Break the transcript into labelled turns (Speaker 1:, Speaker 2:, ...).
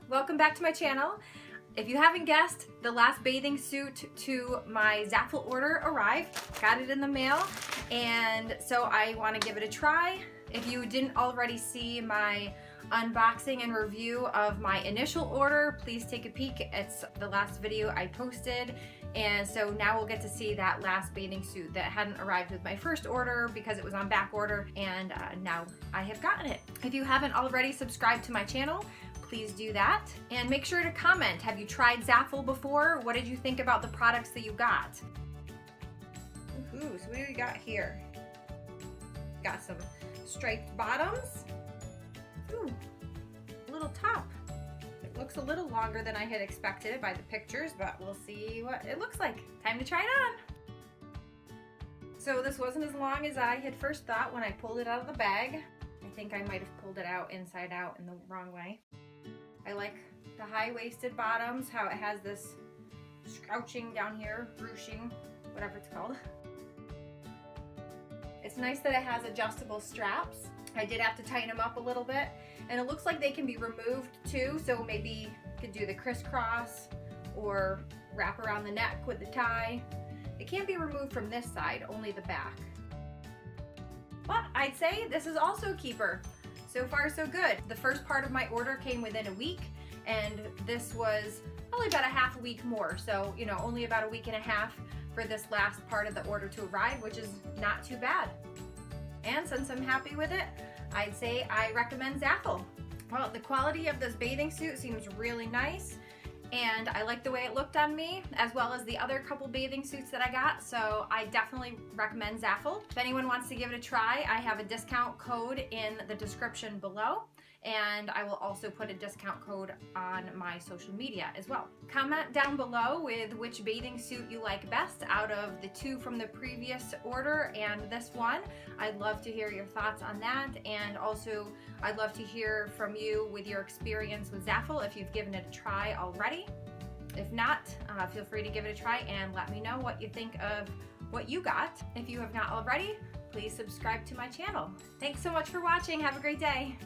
Speaker 1: welcome back to my channel. If you haven't guessed, the last bathing suit to my Zaful order arrived. Got it in the mail, and so I want to give it a try. If you didn't already see my unboxing and review of my initial order, please take a peek. It's the last video I posted, and so now we'll get to see that last bathing suit that hadn't arrived with my first order because it was on back order, and now I have gotten it. If you haven't already subscribed to my channel, please do that, and make sure to comment. Have you tried Zaful before? What did you think about the products that you got? Ooh, so what do we got here? Got some striped bottoms. Ooh, a little top. It looks a little longer than I had expected by the pictures, but we'll see what it looks like. Time to try it on. So this wasn't as long as I had first thought when I pulled it out of the bag. I think I might have pulled it out inside out in the wrong way. I like the high-waisted bottoms, how it has this scrouching down here, ruching, whatever it's called. It's nice that it has adjustable straps. I did have to tighten them up a little bit, and it looks like they can be removed too, so maybe you could do the crisscross or wrap around the neck with the tie. It can't be removed from this side, only the back. But I'd say this is also a keeper. So far, so good. The first part of my order came within a week, and this was only about a half a week more. So, you know, only about a week and a half for this last part of the order to arrive, which is not too bad. And since I'm happy with it, I'd say I recommend Zaful. Well, the quality of this bathing suit seems really nice, and I like the way it looked on me, as well as the other couple bathing suits that I got, so I definitely recommend Zaful. If anyone wants to give it a try, I have a discount code in the description below, and I will also put a discount code on my social media as well. Comment down below with which bathing suit you like best out of the two from the previous order and this one. I'd love to hear your thoughts on that, and also I'd love to hear from you with your experience with Zaful if you've given it a try already. If not, feel free to give it a try and let me know what you think of what you got. If you have not already, please subscribe to my channel. Thanks so much for watching. Have a great day.